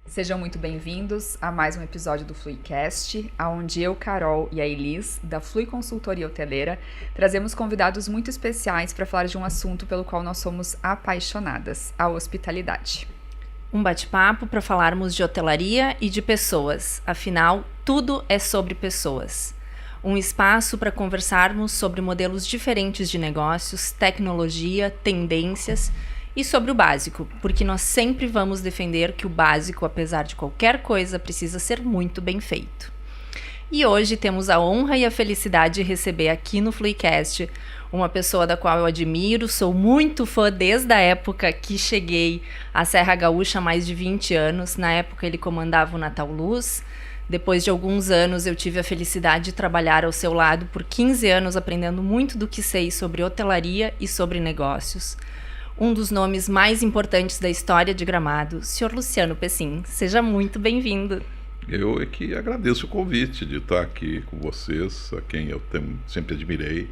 Sejam muito bem-vindos a mais um episódio do Fluicast, onde eu, Carol e a Elis, da Flui Consultoria Hoteleira, trazemos convidados muito especiais para falar de um assunto pelo qual nós somos apaixonadas, a hospitalidade. Um bate-papo para falarmos de hotelaria e de pessoas, afinal, tudo é sobre pessoas. Um espaço para conversarmos sobre modelos diferentes de negócios, tecnologia, tendências e sobre o básico, porque nós sempre vamos defender que o básico, apesar de qualquer coisa, precisa ser muito bem feito. E hoje temos a honra e a felicidade de receber aqui no Fluicast uma pessoa da qual eu admiro, sou muito fã desde a época que cheguei à Serra Gaúcha há mais de 20 anos. Na época ele comandava o Natal Luz. Depois de alguns anos eu tive a felicidade de trabalhar ao seu lado por 15 anos, aprendendo muito do que sei sobre hotelaria e sobre negócios. Um dos nomes mais importantes da história de Gramado, Sr. Luciano Pessim. Seja muito bem-vindo. Eu é que agradeço o convite de estar aqui com vocês, a quem eu sempre admirei,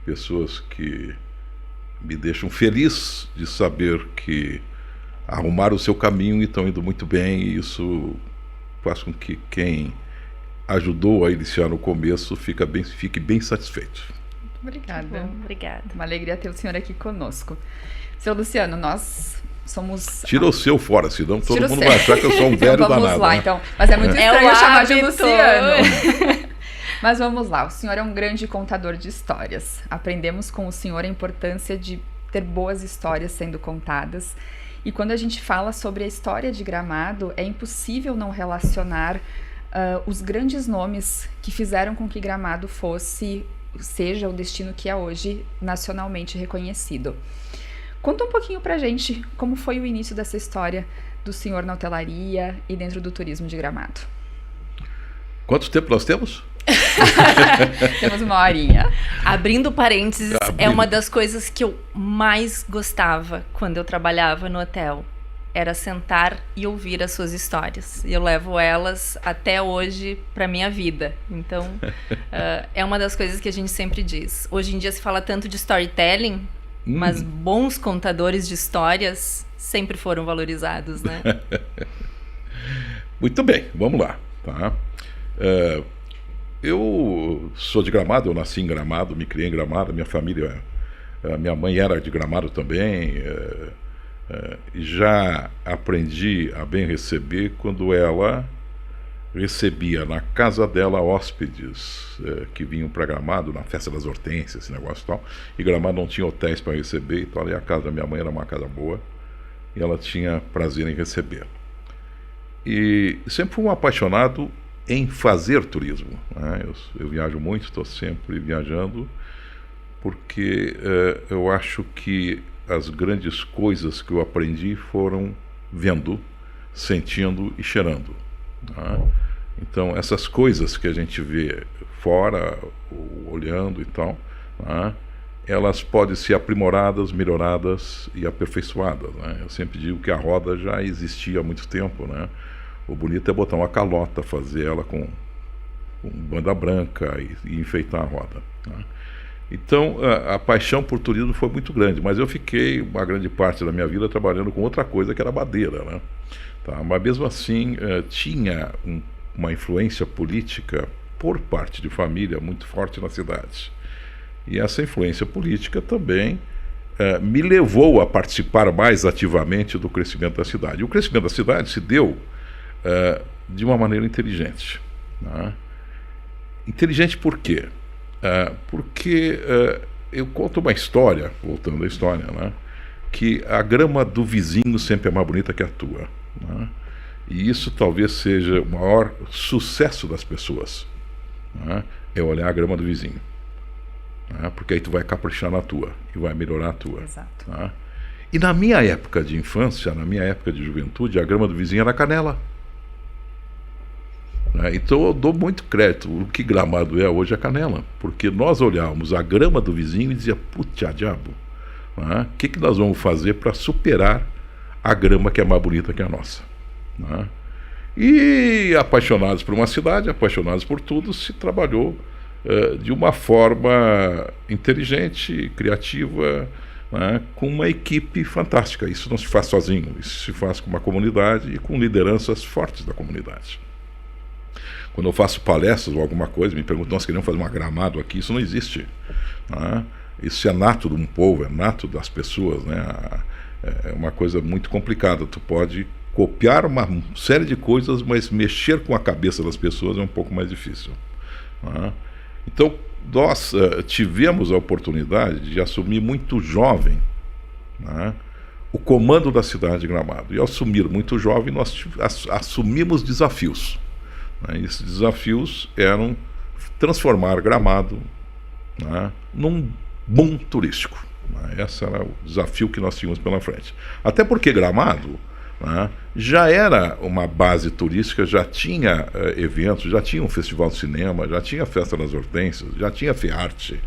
pessoas que me deixam feliz de saber que arrumaram o seu caminho e estão indo muito bem, e isso faz com que quem ajudou a iniciar no começo fique bem satisfeito. Obrigada. Bom, obrigada. Uma alegria ter o senhor aqui conosco. Seu Luciano, nós somos... Tira o seu fora, senão todo mundo vai achar que eu sou um velho então, vamos danado. lá, né? então. Mas é muito estranho o chamar de hábito. Luciano. Mas vamos lá, o senhor é um grande contador de histórias. Aprendemos com o senhor a importância de ter boas histórias sendo contadas. E quando a gente fala sobre a história de Gramado, é impossível não relacionar os grandes nomes que fizeram com que Gramado seja o destino que é hoje nacionalmente reconhecido. Conta um pouquinho pra gente como foi o início dessa história do senhor na hotelaria e dentro do turismo de Gramado. Quanto tempo nós temos? Temos uma horinha. Abrindo parênteses, é uma das coisas que eu mais gostava quando eu trabalhava no hotel. Era sentar e ouvir as suas histórias. E eu levo elas até hoje para minha vida. Então, é uma das coisas que a gente sempre diz. Hoje em dia se fala tanto de storytelling, mas bons contadores de histórias sempre foram valorizados, né? Muito bem, vamos lá. Tá? Eu sou de Gramado, eu nasci em Gramado, me criei em Gramado, minha mãe era de Gramado também. Já aprendi a bem receber quando ela recebia na casa dela hóspedes que vinham para Gramado, na festa das hortênsias, esse negócio e tal, e Gramado não tinha hotéis para receber, então ali a casa da minha mãe era uma casa boa e ela tinha prazer em receber. E sempre fui um apaixonado em fazer turismo, né? Eu viajo muito, estou sempre viajando, porque eu acho que as grandes coisas que eu aprendi foram vendo, sentindo e cheirando. Tá? Então essas coisas que a gente vê fora, olhando e tal, tá? Elas podem ser aprimoradas, melhoradas e aperfeiçoadas, né? Eu sempre digo que a roda já existia há muito tempo, né? O bonito é botar uma calota, fazer ela com banda branca e enfeitar a roda, tá? Então a paixão por turismo foi muito grande, mas eu fiquei uma grande parte da minha vida trabalhando com outra coisa que era madeira, né? Tá? Mas mesmo assim tinha uma influência política por parte de família muito forte na cidade. E essa influência política também me levou a participar mais ativamente do crescimento da cidade. E o crescimento da cidade se deu de uma maneira inteligente. Né? Inteligente por quê? Porque eu conto uma história, voltando à história, né? Que a grama do vizinho sempre é mais bonita que a tua. Né? E isso talvez seja o maior sucesso das pessoas, né? É olhar a grama do vizinho, né? Porque aí tu vai caprichar na tua e vai melhorar a tua. Exato. Né? E na minha época de infância, na minha época de juventude, a grama do vizinho era canela. Então eu dou muito crédito. O que Gramado é hoje é Canela, porque nós olhávamos a grama do vizinho e dizia, putz, diabo, o que nós vamos fazer para superar a grama que é mais bonita que a nossa? E apaixonados por uma cidade, apaixonados por tudo, se trabalhou de uma forma inteligente, criativa, né, com uma equipe fantástica. Isso não se faz sozinho, isso se faz com uma comunidade e com lideranças fortes da comunidade. Quando eu faço palestras ou alguma coisa, me perguntam, nós queremos fazer uma Gramado aqui, isso não existe. Né? Isso é nato de um povo, é nato das pessoas, né? É uma coisa muito complicada. Tu pode copiar uma série de coisas, mas mexer com a cabeça das pessoas é um pouco mais difícil. Né? Então, nós tivemos a oportunidade de assumir muito jovem, né, o comando da cidade de Gramado. E ao assumir muito jovem, nós assumimos desafios. Né? E esses desafios eram transformar Gramado, né, num boom turístico. Né? Esse era o desafio que nós tínhamos pela frente. Até porque Gramado, né, já era uma base turística, já tinha eventos, já tinha um festival de cinema, já tinha a Festa das Hortênsias, já tinha FEARTE,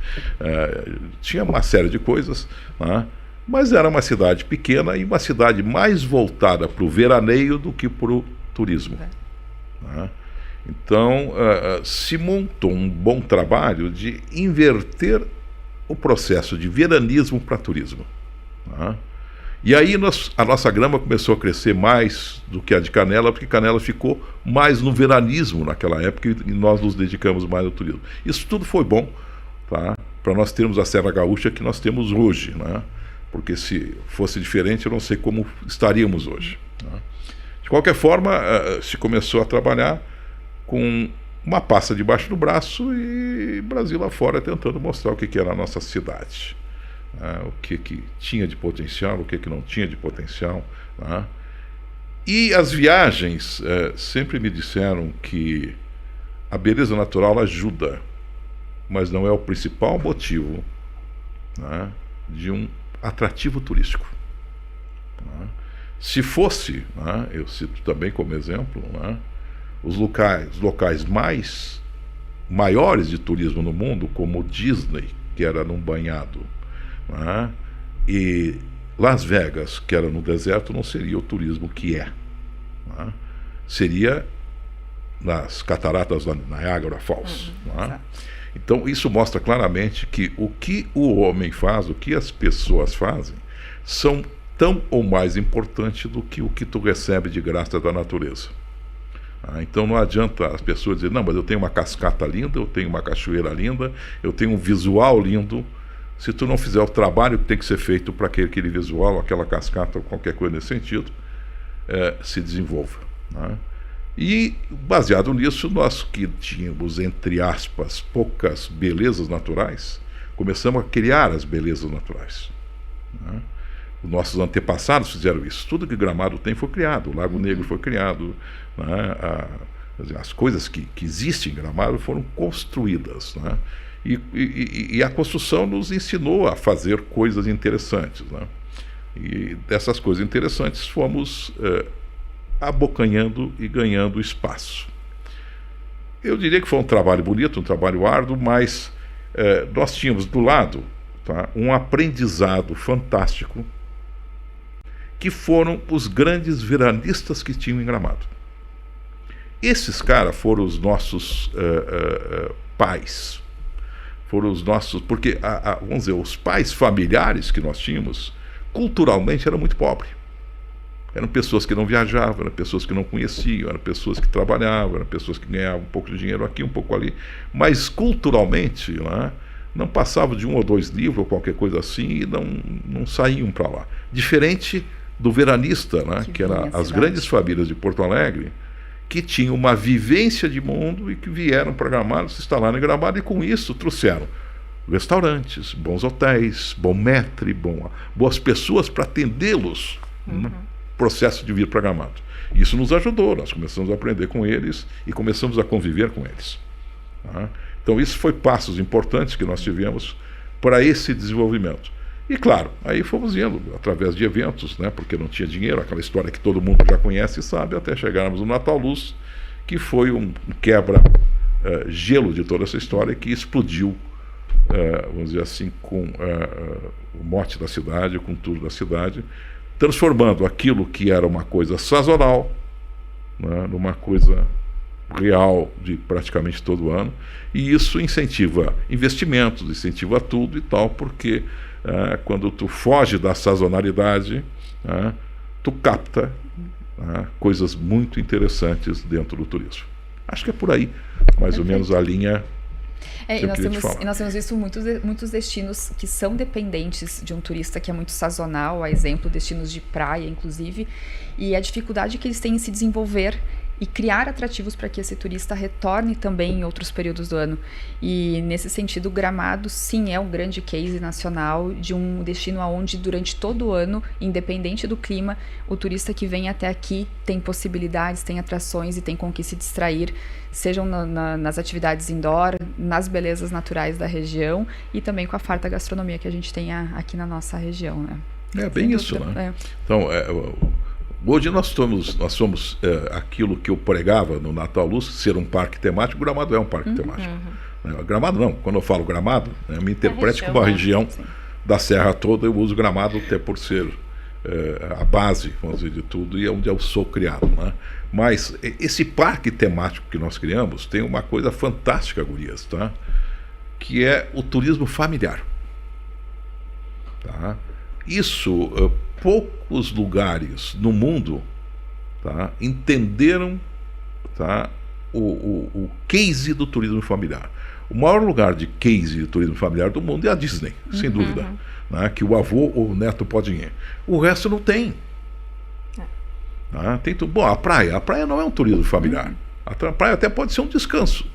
tinha uma série de coisas, né, mas era uma cidade pequena e uma cidade mais voltada para o veraneio do que para o turismo. Né? Então, se montou um bom trabalho de inverter o processo de veranismo para turismo. Né? E aí a nossa grama começou a crescer mais do que a de Canela, porque Canela ficou mais no veranismo naquela época e nós nos dedicamos mais ao turismo. Isso tudo foi bom, tá? Para nós termos a Serra Gaúcha que nós temos hoje, né? Porque se fosse diferente eu não sei como estaríamos hoje. Né? De qualquer forma, se começou a trabalhar com uma pasta debaixo do braço e Brasil lá fora tentando mostrar o que era a nossa cidade. O que tinha de potencial, o que não tinha de potencial. Né? E as viagens sempre me disseram que a beleza natural ajuda, mas não é o principal motivo, né, de um atrativo turístico. Né? Se fosse, né, eu cito também como exemplo, né, os locais maiores de turismo no mundo, como Disney, que era num banhado, né, e Las Vegas, que era no deserto, não seria o turismo que é. Né? Seria nas cataratas da Niagara Falls. Né? Então isso mostra claramente que o homem faz, o que as pessoas fazem, são tão ou mais importante do que o que tu recebe de graça da natureza. Então não adianta as pessoas dizer, não, mas eu tenho uma cascata linda, eu tenho uma cachoeira linda, eu tenho um visual lindo. Se tu não fizer o trabalho que tem que ser feito para que aquele visual, aquela cascata ou qualquer coisa nesse sentido, se desenvolva. Né? E baseado nisso, nós que tínhamos, entre aspas, poucas belezas naturais, começamos a criar as belezas naturais. Né? Os nossos antepassados fizeram isso. Tudo que Gramado tem foi criado. O Lago Negro foi criado. Né? As coisas que existem em Gramado foram construídas. Né? E a construção nos ensinou a fazer coisas interessantes. Né? E dessas coisas interessantes fomos abocanhando e ganhando espaço. Eu diria que foi um trabalho bonito, um trabalho árduo, mas nós tínhamos do lado, tá, um aprendizado fantástico, que foram os grandes veranistas que tinham em Gramado. Esses caras foram os nossos pais. Foram os nossos... Porque, vamos dizer, os pais familiares que nós tínhamos, culturalmente, eram muito pobres. Eram pessoas que não viajavam, eram pessoas que não conheciam, eram pessoas que trabalhavam, eram pessoas que ganhavam um pouco de dinheiro aqui, um pouco ali. Mas, culturalmente, né, não passavam de 1 ou 2 livros ou qualquer coisa assim e não saíam para lá. Diferente do veranista, né, que eram as grandes famílias de Porto Alegre, que tinham uma vivência de mundo e que vieram para Gramado, se instalaram em Gramado e com isso trouxeram restaurantes, bons hotéis, bom maître, boas pessoas para atendê-los no processo de vir para Gramado. Isso nos ajudou, nós começamos a aprender com eles e começamos a conviver com eles. Tá? Então isso foi passos importantes que nós tivemos para esse desenvolvimento. E claro, aí fomos indo através de eventos, né, porque não tinha dinheiro, aquela história que todo mundo já conhece e sabe, até chegarmos no Natal Luz, que foi um quebra-gelo de toda essa história que explodiu, vamos dizer assim, com o mote da cidade, com tudo da cidade, transformando aquilo que era uma coisa sazonal, né, numa coisa real de praticamente todo ano, e isso incentiva investimentos, incentiva tudo e tal, porque quando tu foge da sazonalidade, tu capta coisas muito interessantes dentro do turismo. Acho que é por aí, mais ou menos, a linha que eu queria te falar. E nós temos visto muitos destinos que são dependentes de um turista que é muito sazonal, a exemplo, destinos de praia, inclusive, e a dificuldade que eles têm em se desenvolver e criar atrativos para que esse turista retorne também em outros períodos do ano. E nesse sentido, Gramado sim é um grande case nacional de um destino onde durante todo o ano, independente do clima, o turista que vem até aqui tem possibilidades, tem atrações e tem com que se distrair, sejam nas atividades indoor, nas belezas naturais da região e também com a farta gastronomia que a gente tem aqui na nossa região, né? É bem isso, né? Então, hoje nós somos aquilo que eu pregava no Natal Luz, ser um parque temático. Gramado é um parque temático. Gramado não, quando eu falo Gramado, me interprete como uma região da Serra toda, eu uso Gramado até por ser a base, vamos dizer, de tudo, e é onde eu sou criado, né? Mas esse parque temático que nós criamos tem uma coisa fantástica, gurias, tá? Que é o turismo familiar. Tá? Isso, poucos lugares no mundo, tá, entenderam, tá, o case do turismo familiar. O maior lugar de case de turismo familiar do mundo é a Disney, sem dúvida. Né, que o avô ou o neto pode ir. O resto não tem. Tá? Bom, a praia não é um turismo familiar. A praia até pode ser um descanso.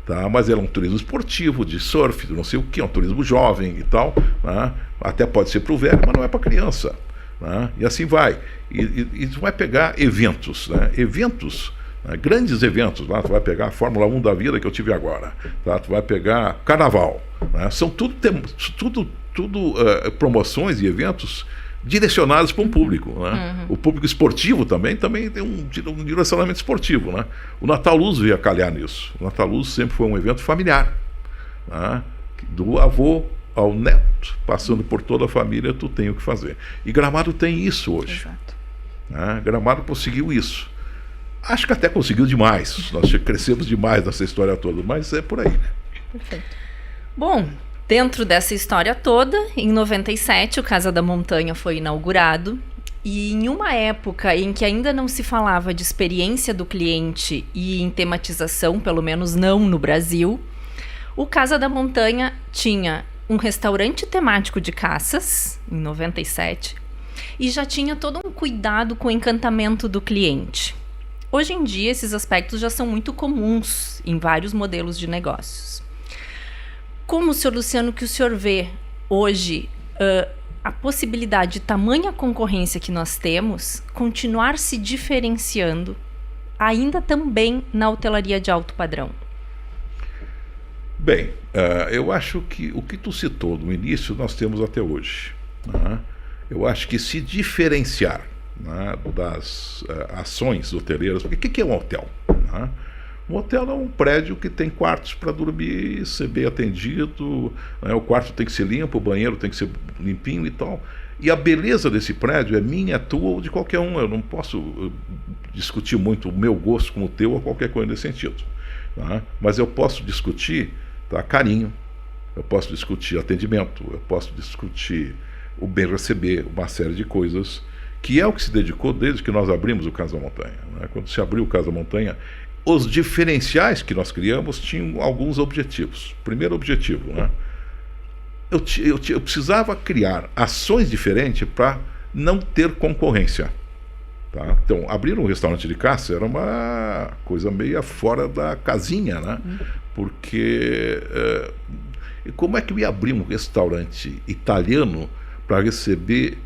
Tá? Mas ela é um turismo esportivo, de surf, de não sei o que, é um turismo jovem e tal. Né? Até pode ser para o velho, mas não é para criança. Né? E assim vai. E tu vai pegar eventos, né? Grandes eventos. Lá, tu vai pegar a Fórmula 1 da vida que eu tive agora. Tá? Tu vai pegar Carnaval. Né? São tudo promoções e eventos direcionados para um público, né? O público esportivo também tem um direcionamento esportivo, né? O Natal Luz veio a calhar nisso. O Natal Luz sempre foi um evento familiar, né? Do avô ao neto, passando por toda a família, tu tem o que fazer. E Gramado tem isso hoje. Exato. Né? Gramado conseguiu isso. Acho que até conseguiu demais. Nós crescemos demais nessa história toda, mas é por aí. Perfeito. Bom, dentro dessa história toda, em 97, o Casa da Montanha foi inaugurado. E em uma época em que ainda não se falava de experiência do cliente e em tematização, pelo menos não no Brasil, o Casa da Montanha tinha um restaurante temático de caças, em 97, e já tinha todo um cuidado com o encantamento do cliente. Hoje em dia, esses aspectos já são muito comuns em vários modelos de negócios. Como, Sr. Luciano, que o senhor vê hoje a possibilidade de tamanha concorrência que nós temos continuar se diferenciando ainda também na hotelaria de alto padrão? Bem, eu acho que o que tu citou no início nós temos até hoje. Né? Eu acho que se diferenciar, né, das ações hoteleiras, porque o que é um hotel? Né? Um hotel é um prédio que tem quartos para dormir, ser bem atendido, né? O quarto tem que ser limpo, o banheiro tem que ser limpinho e tal. E a beleza desse prédio é minha, tua ou de qualquer um. Eu não posso discutir muito o meu gosto com o teu ou qualquer coisa nesse sentido. Tá? Mas eu posso discutir, tá, carinho, eu posso discutir atendimento, eu posso discutir o bem receber, uma série de coisas, que é o que se dedicou desde que nós abrimos o Casa Montanha. Né? Quando se abriu o Casa Montanha, os diferenciais que nós criamos tinham alguns objetivos. Primeiro objetivo, né? Eu precisava criar ações diferentes para não ter concorrência. Tá? Então, abrir um restaurante de caça era uma coisa meio fora da casinha, né? Porque como é que eu ia abrir um restaurante italiano para receber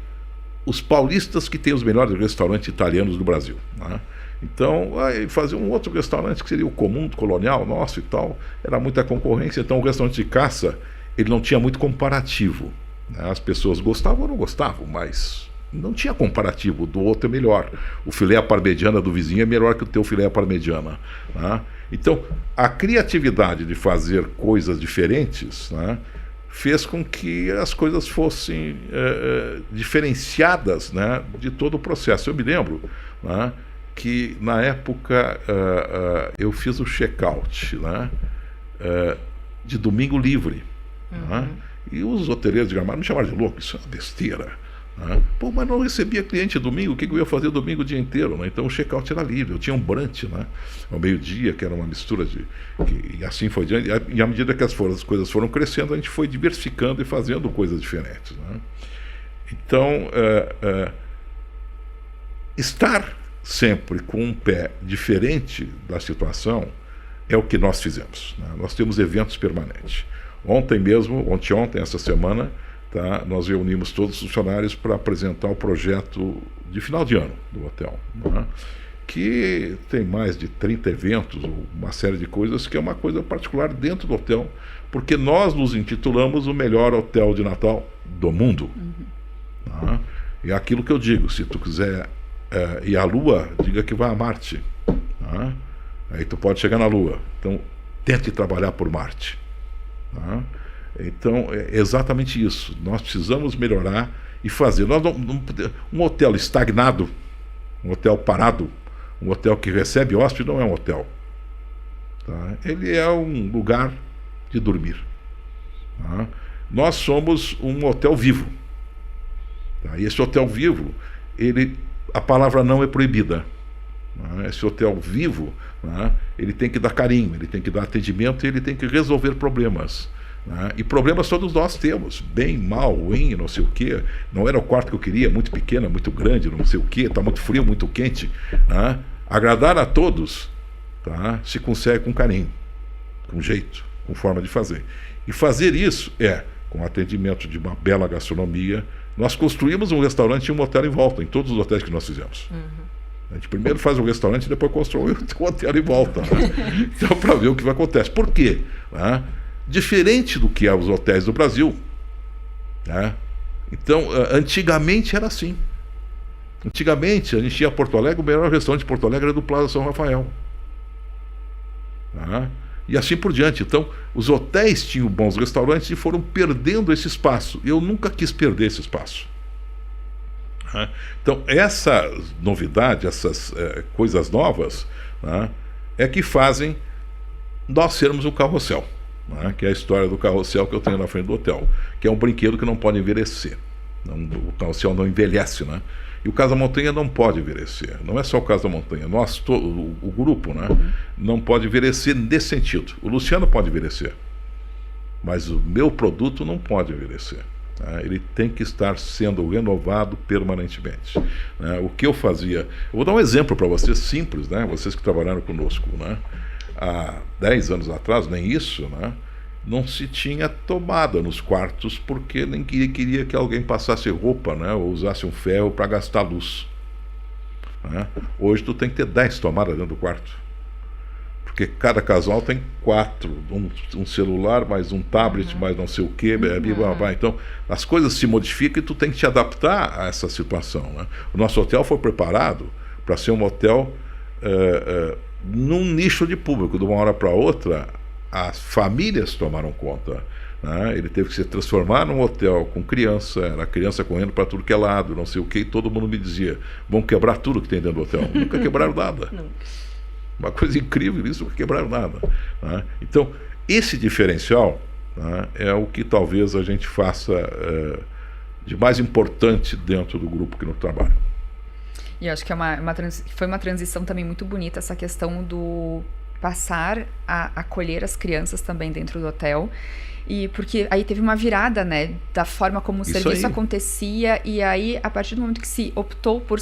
os paulistas que têm os melhores restaurantes italianos do Brasil? Né? Então, fazer um outro restaurante que seria o comum, colonial nosso e tal, era muita concorrência. Então, o restaurante de caça, ele não tinha muito comparativo. Né? As pessoas gostavam ou não gostavam, mas não tinha comparativo. Do outro é melhor. O filé à parmegiana do vizinho é melhor que o teu filé à parmegiana. Né? Então, a criatividade de fazer coisas diferentes, né, fez com que as coisas fossem diferenciadas, né, de todo o processo. Eu me lembro, né, que na época eu fiz o check-out, né, de domingo livre. Né, e os hoteleiros de Gramado me chamaram de louco, isso é uma besteira. Né? Pô, mas não recebia cliente domingo, o que eu ia fazer domingo o dia inteiro? Né? Então o check-out era livre, eu tinha um brunch, né, ao meio-dia, que era uma mistura e assim foi diante. E à medida que as coisas foram crescendo, a gente foi diversificando e fazendo coisas diferentes. Né? Então, estar sempre com um pé diferente da situação é o que nós fizemos. Né? Nós temos eventos permanentes. Ontem, essa semana, tá, nós reunimos todos os funcionários para apresentar o projeto de final de ano do hotel, né? Que tem mais de 30 eventos, uma série de coisas, que é uma coisa particular dentro do hotel, porque nós nos intitulamos o melhor hotel de Natal do mundo. Tá? E é aquilo que eu digo, se tu quiser ir à Lua, diga que vai a Marte. Tá? Aí tu pode chegar na Lua. Então, tente trabalhar por Marte. Tá? Então, é exatamente isso. Nós precisamos melhorar e fazer. Um hotel estagnado, um hotel parado, um hotel que recebe hóspede não é um hotel. Tá? Ele é um lugar de dormir. Tá? Nós somos um hotel vivo. Tá? E esse hotel vivo, a palavra não é proibida. Tá? Esse hotel vivo, tá? Ele tem que dar carinho, ele tem que dar atendimento e ele tem que resolver problemas. E problemas todos nós temos, bem, mal, ruim, não sei o quê. Não era o quarto que eu queria, muito pequeno, muito grande, não sei o quê, está muito frio, muito quente. Agradar a todos, tá? Se consegue com carinho, com jeito, com forma de fazer. E fazer isso com atendimento de uma bela gastronomia. Nós construímos um restaurante e um hotel em volta, em todos os hotéis que nós fizemos. A gente primeiro faz o restaurante e depois constrói o hotel em volta. Né? Então, para ver o que vai acontecer. Por quê? Diferente do que os hotéis do Brasil. Né? Então, antigamente era assim. Antigamente, a gente ia a Porto Alegre, o melhor restaurante de Porto Alegre era do Plaza São Rafael. E assim por diante. Então, os hotéis tinham bons restaurantes e foram perdendo esse espaço. Eu nunca quis perder esse espaço. Então, essa novidade, essas coisas novas, é que fazem nós sermos o carrossel. Que é a história do carrossel que eu tenho na frente do hotel, que é um brinquedo que não pode envelhecer. O carrossel não envelhece, né? E o Casa Montanha não pode envelhecer. Não é só o Casa Montanha, o grupo, né? Não pode envelhecer nesse sentido. O Luciano pode envelhecer, mas o meu produto não pode envelhecer. Ele tem que estar sendo renovado permanentemente. O que eu fazia... Eu vou dar um exemplo para vocês, simples, né? Vocês que trabalharam conosco, né? Há 10 anos atrás, nem isso, né? Não se tinha tomada nos quartos porque ninguém queria que alguém passasse roupa, né? Ou usasse um ferro para gastar luz. Né? Hoje tu tem que ter 10 tomadas dentro do quarto. Porque cada casal tem 4, um celular, mais um tablet, mais não sei o quê. Então, as coisas se modificam e tu tem que te adaptar a essa situação. Né? O nosso hotel foi preparado para ser um hotel... num nicho de público. De uma hora para outra, as famílias tomaram conta. Né? Ele teve que se transformar num hotel com criança, era criança correndo para tudo que é lado, não sei o que, e todo mundo me dizia: vamos quebrar tudo que tem dentro do hotel. Nunca quebraram nada. Uma coisa incrível isso, nunca quebraram nada. Né? Então, esse diferencial, né, é o que talvez a gente faça de mais importante dentro do grupo que no trabalho. E eu acho que foi uma transição também muito bonita, essa questão do passar a acolher as crianças também dentro do hotel. E porque aí teve uma virada, né, da forma como o serviço acontecia. E aí, a partir do momento que se optou por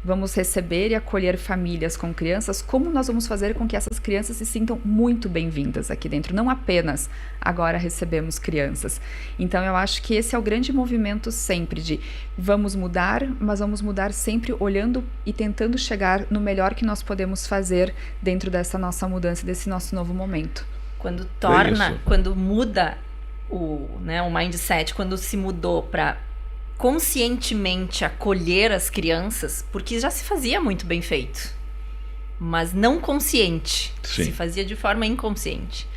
vamos receber e acolher famílias com crianças, como nós vamos fazer com que essas crianças se sintam muito bem-vindas aqui dentro? Não apenas agora recebemos crianças. Então, eu acho que esse é o grande movimento sempre de vamos mudar, mas vamos mudar sempre olhando e tentando chegar no melhor que nós podemos fazer dentro dessa nossa mudança, desse nosso novo momento. Quando muda o mindset, quando se mudou para conscientemente acolher as crianças, porque já se fazia muito bem feito, mas não consciente. Sim. Se fazia de forma inconsciente.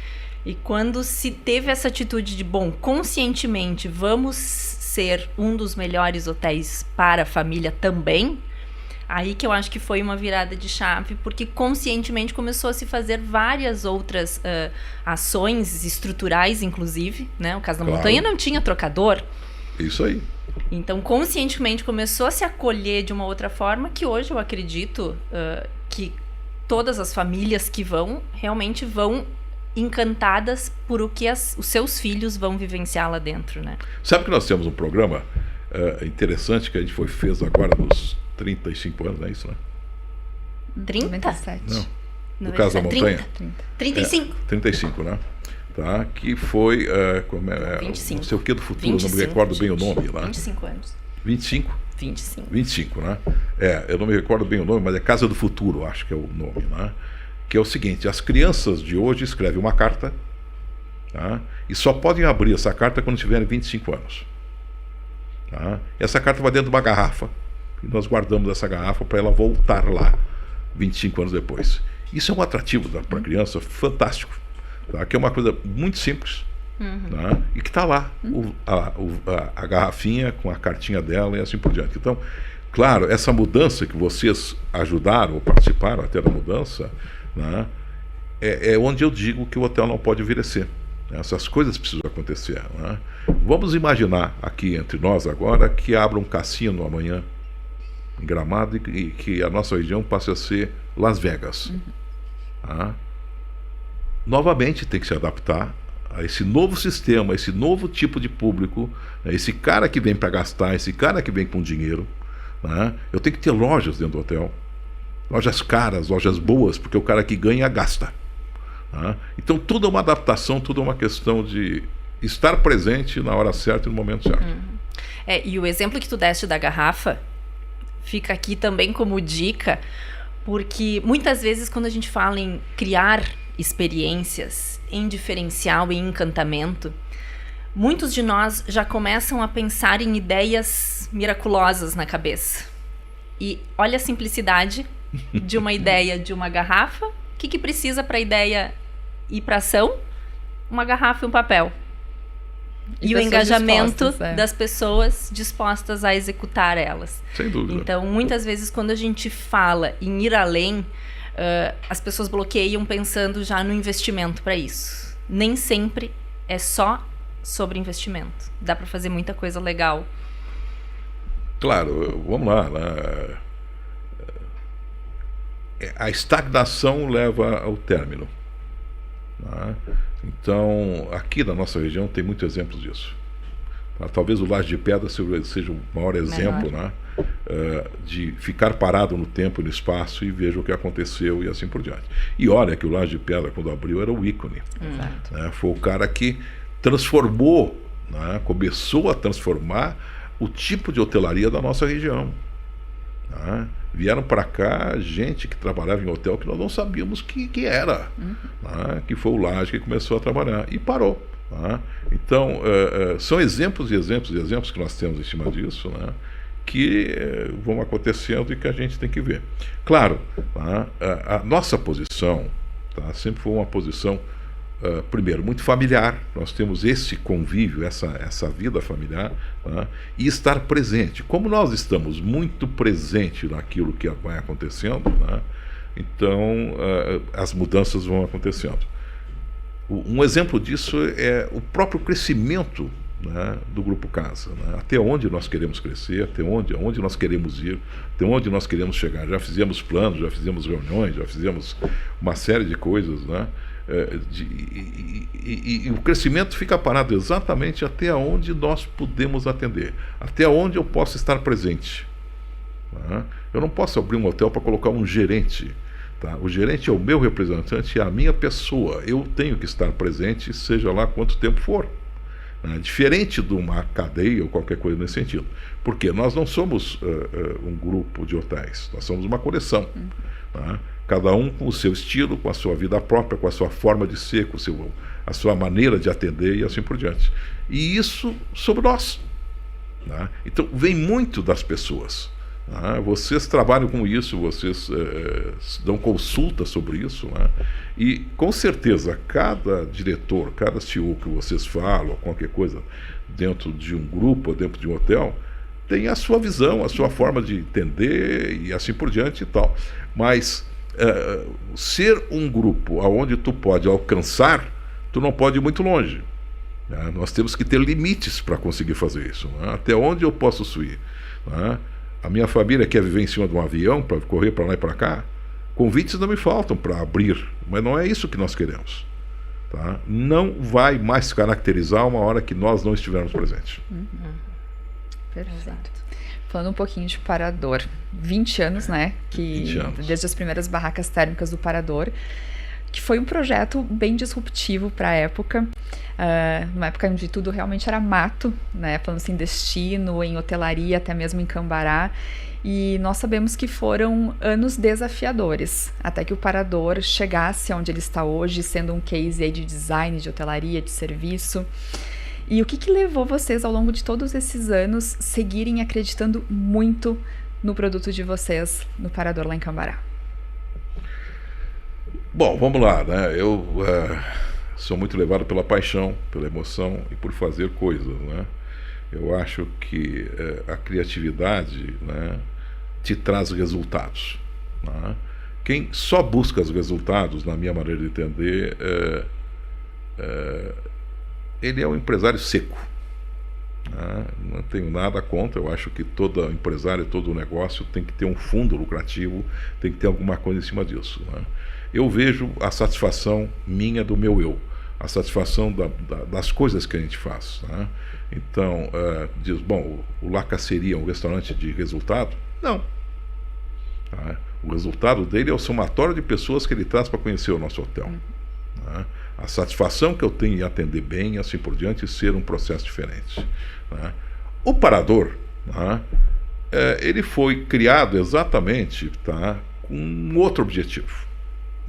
E quando se teve essa atitude de, conscientemente vamos ser um dos melhores hotéis para a família também, Aí que eu acho que foi uma virada de chave, porque conscientemente começou a se fazer várias outras ações estruturais, inclusive, né? O Casa da Montanha não tinha trocador. Isso aí. Então, conscientemente começou a se acolher de uma outra forma, que hoje eu acredito que todas as famílias que vão, realmente vão encantadas por o que os seus filhos vão vivenciar lá dentro, né? Sabe que nós temos um programa interessante que a gente fez agora nos 35 anos, é isso, né? 30? 97. Não. No Casa da Montanha? 35. 35, né? Tá? Que foi 25. não sei o que do futuro, 25, não me recordo bem gente, o nome lá. 25 anos. 25? 25. 25, né? Eu não me recordo bem o nome, mas é Casa do Futuro, acho que é o nome, né? Que é o seguinte: as crianças de hoje escrevem uma carta, tá? E só podem abrir essa carta quando tiverem 25 anos. Tá? Essa carta vai dentro de uma garrafa e nós guardamos essa garrafa para ela voltar lá 25 anos depois. Isso é um atrativo para a criança fantástico, tá? Que é uma coisa muito simples, tá? E que está lá a garrafinha com a cartinha dela e assim por diante. Então, claro, essa mudança que vocês ajudaram ou participaram até da mudança, né, é onde eu digo que o hotel não pode envelhecer. Essas coisas precisam acontecer, né? Vamos imaginar aqui entre nós agora que abra um cassino amanhã em Gramado e que a nossa região passe a ser Las Vegas. Tá? Novamente tem que se adaptar a esse novo sistema, a esse novo tipo de público, né? Esse cara que vem para gastar, esse cara que vem com dinheiro, né? Eu tenho que ter lojas dentro do hotel, lojas caras, lojas boas, porque o cara que ganha gasta. Tá? Então tudo é uma adaptação, tudo é uma questão de estar presente na hora certa e no momento certo. E o exemplo que tu deste da garrafa fica aqui também como dica, porque muitas vezes quando a gente fala em criar experiências, em diferencial e encantamento, muitos de nós já começam a pensar em ideias miraculosas na cabeça. E olha a simplicidade de uma ideia de uma garrafa. O que precisa para a ideia ir para ação? Uma garrafa e um papel. E o engajamento das pessoas dispostas a executar elas. Sem dúvida. Então, muitas vezes, quando a gente fala em ir além, as pessoas bloqueiam pensando já no investimento para isso. Nem sempre é só sobre investimento. Dá para fazer muita coisa legal. Claro, vamos lá, né? A estagnação leva ao término. Tá? Então, aqui na nossa região tem muitos exemplos disso. Tá? Talvez o Laje de Pedra seja o maior exemplo, né? De ficar parado no tempo e no espaço e veja o que aconteceu e assim por diante. E olha que o Laje de Pedra, quando abriu, era o ícone. Né? Foi o cara que transformou, né? Começou a transformar o tipo de hotelaria da nossa região. Tá? Vieram para cá gente que trabalhava em hotel que nós não sabíamos que era, né? Que foi o Laje que começou a trabalhar e parou. Tá? Então, são exemplos e exemplos e exemplos que nós temos em cima disso, né? Que vão acontecendo e que a gente tem que ver. Claro, tá? A nossa posição, tá? Sempre foi uma posição, primeiro, muito familiar. Nós temos esse convívio, essa vida familiar, tá? E estar presente. Como nós estamos muito presentes naquilo que vai acontecendo, né? Então as mudanças vão acontecendo. Um exemplo disso é o próprio crescimento, né, do Grupo Casa, né? Até onde nós queremos crescer, até onde nós queremos ir, até onde nós queremos chegar. Já fizemos planos, já fizemos reuniões, já fizemos uma série de coisas, né? E o crescimento fica parado exatamente até onde nós podemos atender, até onde eu posso estar presente. Né? Eu não posso abrir um hotel para colocar um gerente. Tá? O gerente é o meu representante, é a minha pessoa. Eu tenho que estar presente, seja lá quanto tempo for. Diferente de uma cadeia ou qualquer coisa nesse sentido. Porque nós não somos um grupo de hotéis, nós somos uma coleção. Tá? Cada um com o seu estilo, com a sua vida própria, com a sua forma de ser, com a sua maneira de atender e assim por diante. E isso sobre nós. Tá? Então vem muito das pessoas. Tá? Vocês trabalham com isso, vocês dão consulta sobre isso, né? E com certeza cada diretor, cada CEO que vocês falam, qualquer coisa dentro de um grupo, dentro de um hotel, tem a sua visão, a sua forma de entender e assim por diante e tal. Mas ser um grupo onde tu pode alcançar, tu não pode ir muito longe. Né? Nós temos que ter limites para conseguir fazer isso. Né? Até onde eu posso subir? Né? A minha família quer viver em cima de um avião para correr para lá e para cá. Convites não me faltam para abrir, mas não é isso que nós queremos. Tá? Não vai mais caracterizar uma hora que nós não estivermos presentes. Perfeito. Falando um pouquinho de Parador, 20 anos, né? 20 anos. Desde as primeiras barracas térmicas do Parador, que foi um projeto bem disruptivo para a época, numa época onde tudo realmente era mato, né? Falando assim, destino, em hotelaria, até mesmo em Cambará. E nós sabemos que foram anos desafiadores, até que o Parador chegasse onde ele está hoje, sendo um case aí de design, de hotelaria, de serviço. E o que levou vocês, ao longo de todos esses anos, seguirem acreditando muito no produto de vocês, no Parador lá em Cambará? Bom, vamos lá, né? Eu sou muito levado pela paixão, pela emoção e por fazer coisas, né? Eu acho que a criatividade, né, te traz resultados. Né? Quem só busca os resultados, na minha maneira de entender, ele é um empresário seco. Né? Não tenho nada contra, eu acho que todo empresário, todo negócio tem que ter um fundo lucrativo, tem que ter alguma coisa em cima disso. Né? Eu vejo a satisfação minha do meu eu, a satisfação das coisas que a gente faz. Né? Então, diz, bom, o La Caceria é um restaurante de resultado? Não. Tá? O resultado dele é o somatório de pessoas que ele traz para conhecer o nosso hotel. Tá? A satisfação que eu tenho em atender bem e assim por diante, ser um processo diferente. Tá? O Parador, tá? Ele foi criado exatamente, tá, com um outro objetivo.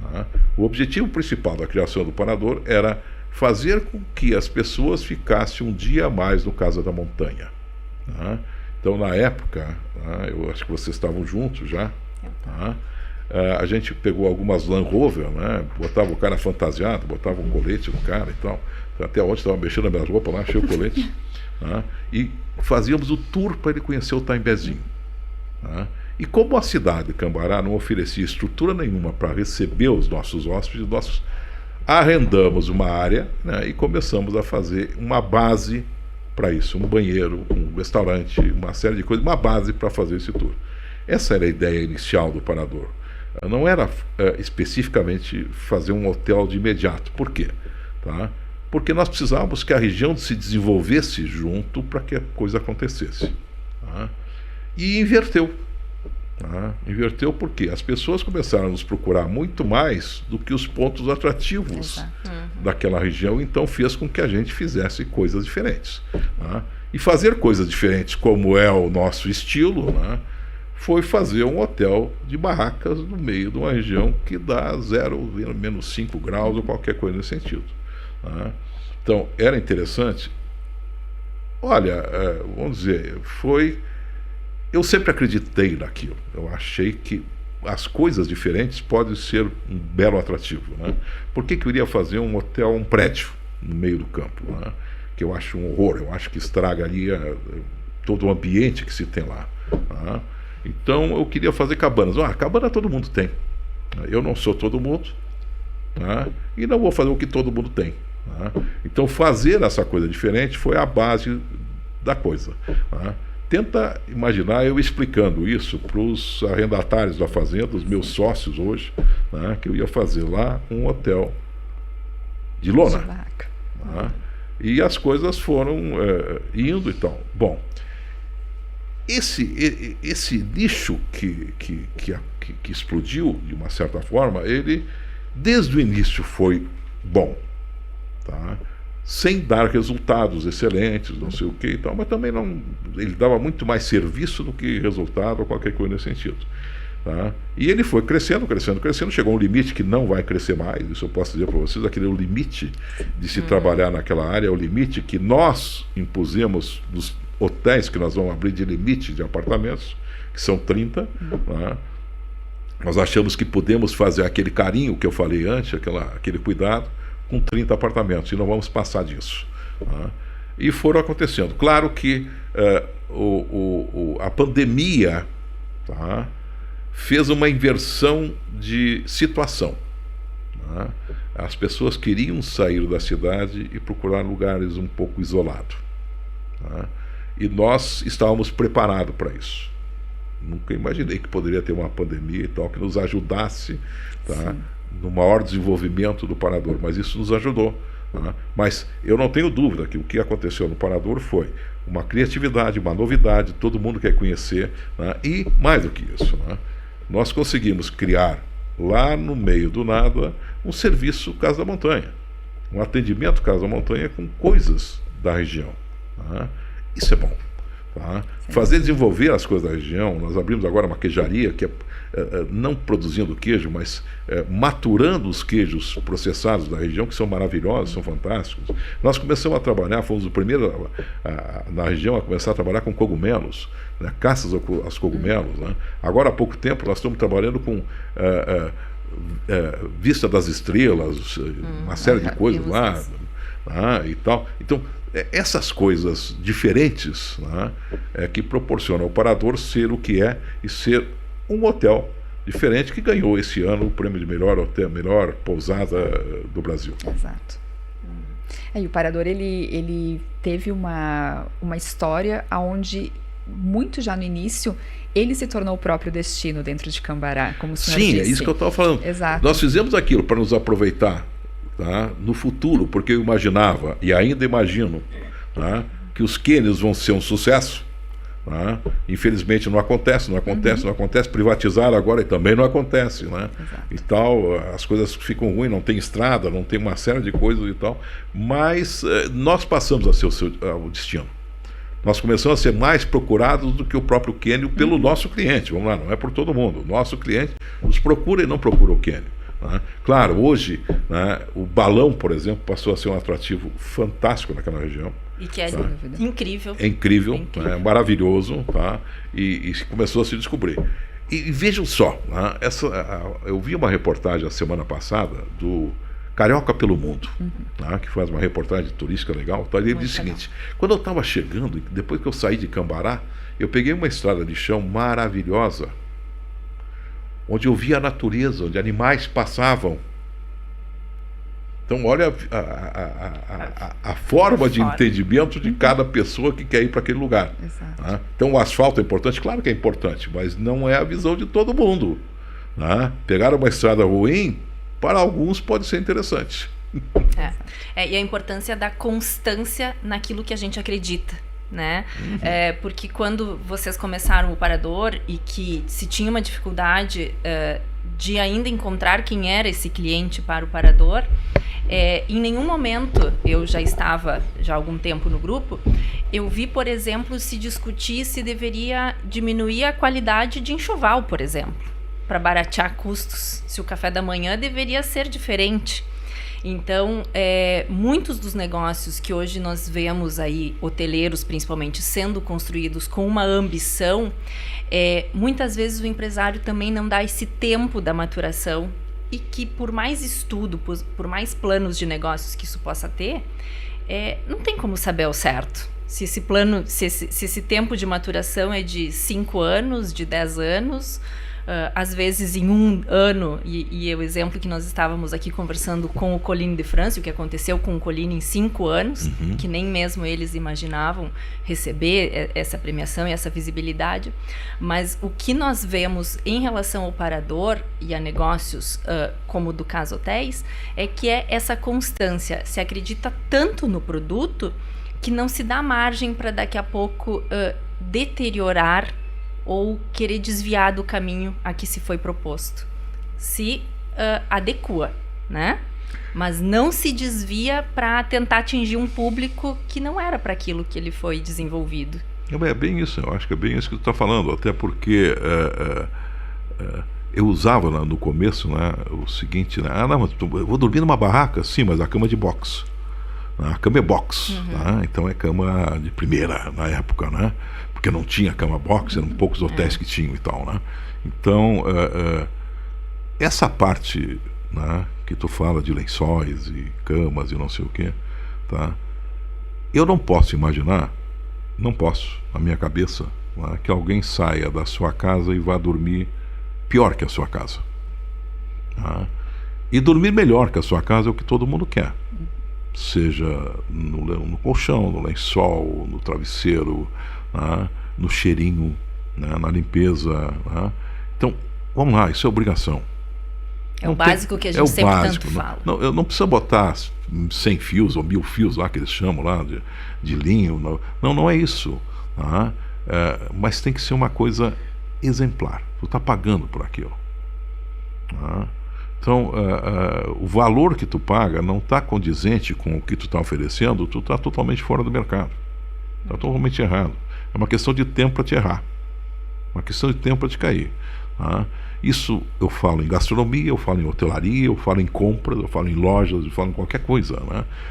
Tá? O objetivo principal da criação do Parador era fazer com que as pessoas ficassem um dia a mais no Casa da Montanha. Tá? Então, na época, tá, eu acho que vocês estavam juntos já, tá? A gente pegou algumas Land Rover, né? Botava o cara fantasiado, botava um colete no cara e tal. Até ontem estava mexendo nas minhas roupas lá, achei o colete. Tá? E fazíamos o tour para ele conhecer o Taimbezinho. Tá? E como a cidade de Cambará não oferecia estrutura nenhuma para receber os nossos hóspedes, nós arrendamos uma área, né, e começamos a fazer uma base para isso, um banheiro, um restaurante, uma série de coisas, uma base para fazer esse tour. Essa era a ideia inicial do Parador. Não era especificamente fazer um hotel de imediato. Por quê? Tá? Porque nós precisávamos que a região se desenvolvesse junto para que a coisa acontecesse. Tá? E inverteu. Tá? Inverteu porque as pessoas começaram a nos procurar muito mais do que os pontos atrativos daquela região, então fez com que a gente fizesse coisas diferentes. Tá? E fazer coisas diferentes, como é o nosso estilo, né, foi fazer um hotel de barracas no meio de uma região que dá 0, menos 5 graus ou qualquer coisa nesse sentido. Tá? Então, era interessante. Olha, vamos dizer, eu sempre acreditei naquilo. Eu achei que as coisas diferentes podem ser um belo atrativo. Né? Por que eu iria fazer um hotel, um prédio no meio do campo? Né? Que eu acho um horror, eu acho que estragaria todo o ambiente que se tem lá. Né? Então eu queria fazer cabanas. Cabana todo mundo tem. Eu não sou todo mundo. Né? E não vou fazer o que todo mundo tem. Né? Então fazer essa coisa diferente foi a base da coisa. Né? Tenta imaginar eu explicando isso para os arrendatários da fazenda, os meus sócios hoje, né, que eu ia fazer lá um hotel de lona. Né, e as coisas foram indo e tal. Bom, esse nicho que explodiu, de uma certa forma, ele desde o início foi bom. Tá? Sem dar resultados excelentes, não sei o que e tal, mas também não, ele dava muito mais serviço do que resultado ou qualquer coisa nesse sentido. Tá? E ele foi crescendo, chegou a um limite que não vai crescer mais, isso eu posso dizer para vocês, aquele é o limite de se trabalhar naquela área, é o limite que nós impusemos nos hotéis que nós vamos abrir de limite de apartamentos, que são 30, tá? Nós achamos que podemos fazer aquele carinho que eu falei antes, aquele cuidado, com 30 apartamentos, e não vamos passar disso. Tá? E foram acontecendo. Claro que a pandemia, tá, fez uma inversão de situação. Tá? As pessoas queriam sair da cidade e procurar lugares um pouco isolados. Tá? E nós estávamos preparados para isso. Nunca imaginei que poderia ter uma pandemia e tal que nos ajudasse, tá, no maior desenvolvimento do Parador, mas isso nos ajudou. Tá? Mas eu não tenho dúvida que o que aconteceu no Parador foi uma criatividade, uma novidade, todo mundo quer conhecer, tá? E mais do que isso, tá? Nós conseguimos criar lá no meio do nada um serviço Casa da Montanha, um atendimento Casa da Montanha com coisas da região. Tá? Isso é bom. Tá? Fazer desenvolver as coisas da região. Nós abrimos agora uma queijaria que é não produzindo queijo, mas maturando os queijos processados da região, que são maravilhosos, são fantásticos. Nós começamos a trabalhar, fomos o primeiro na região a começar a trabalhar com cogumelos, né? Caças aos cogumelos. Né? Agora há pouco tempo nós estamos trabalhando com vista das estrelas, uma série de coisas lá, e tal. Então, essas coisas diferentes, né, que proporcionam ao Parador ser o que é e ser um hotel diferente que ganhou esse ano o prêmio de melhor hotel, melhor pousada do Brasil. Exato. E o Parador ele teve uma história onde, muito já no início, ele se tornou o próprio destino dentro de Cambará, como o senhor disse. Sim, é isso que eu estava falando. Exato. Nós fizemos aquilo para nos aproveitar, tá, no futuro, porque eu imaginava, e ainda imagino, tá, que os cânions vão ser um sucesso. Tá? Infelizmente não acontece, privatizaram agora e também não acontece, né? E tal, as coisas ficam ruins, não tem estrada, não tem uma série de coisas e tal, mas nós passamos a ser o destino. Nós começamos a ser mais procurados do que o próprio cânion pelo nosso cliente. Vamos lá, não é por todo mundo. O nosso cliente nos procura e não procura o cânion. Né? Claro, hoje, né, o balão, por exemplo, passou a ser um atrativo fantástico naquela região. E que é incrível. É incrível, é maravilhoso, tá? E começou a se descobrir. E vejam só, né, eu vi uma reportagem a semana passada do Carioca pelo Mundo, tá? Que faz uma reportagem turística legal. Tá? Ele disse o seguinte: quando eu estava chegando, depois que eu saí de Cambará, eu peguei uma estrada de chão maravilhosa, onde eu via a natureza, onde animais passavam. Então, olha a forma de entendimento de cada pessoa que quer ir para aquele lugar. Né? Então, o asfalto é importante? Claro que é importante, mas não é a visão de todo mundo. Né? Pegar uma estrada ruim, para alguns pode ser interessante. E a importância da constância naquilo que a gente acredita. Né? Porque quando vocês começaram o Parador e que se tinha uma dificuldade de ainda encontrar quem era esse cliente para o Parador, em nenhum momento, eu já estava já há algum tempo no grupo, eu vi, por exemplo, se discutir se deveria diminuir a qualidade de enxoval, por exemplo, para baratear custos, se o café da manhã deveria ser diferente. Então, muitos dos negócios que hoje nós vemos aí, hoteleiros principalmente, sendo construídos com uma ambição, muitas vezes o empresário também não dá esse tempo da maturação e que por mais estudo, por mais planos de negócios que isso possa ter, não tem como saber ao certo. Se esse plano, se esse tempo de maturação é de 5 anos, de 10 anos... às vezes em 1 ano, e o exemplo que nós estávamos aqui conversando com o Colline de France, o que aconteceu com o Colline em 5 anos, que nem mesmo eles imaginavam receber essa premiação e essa visibilidade, mas o que nós vemos em relação ao Parador e a negócios como o do Casa Hotéis, é que é essa constância, se acredita tanto no produto que não se dá margem para daqui a pouco deteriorar ou querer desviar do caminho a que se foi proposto. Se adequa, né? Mas não se desvia para tentar atingir um público que não era para aquilo que ele foi desenvolvido. É bem isso, eu acho que é bem isso que tu está falando, até porque eu usava no começo, né, o seguinte, né, eu vou dormir numa barraca, sim, mas a cama é de box. A cama é box, né? Então é cama de primeira na época, né? Porque não tinha cama box, eram poucos hotéis que tinham e tal, né? Então, essa parte, né, que tu fala de lençóis e camas e não sei o quê, tá? Eu não posso imaginar não posso, na minha cabeça, que alguém saia da sua casa e vá dormir pior que a sua casa. E dormir melhor que a sua casa é o que todo mundo quer. Seja no colchão, no lençol, no travesseiro, no cheirinho, na limpeza. Então, vamos lá, isso é obrigação. É o básico que a gente sempre tanto fala. Eu não precisa botar 100 fios ou 1000 fios lá, que eles chamam lá, de linho. Não é isso. Mas tem que ser uma coisa exemplar. Tu está pagando por aquilo. Então, o valor que tu paga não está condizente com o que tu está oferecendo, tu está totalmente fora do mercado. Está totalmente errado. É uma questão de tempo para te errar. Uma questão de tempo para te cair. Isso eu falo em gastronomia, eu falo em hotelaria, eu falo em compras, eu falo em lojas, eu falo em qualquer coisa.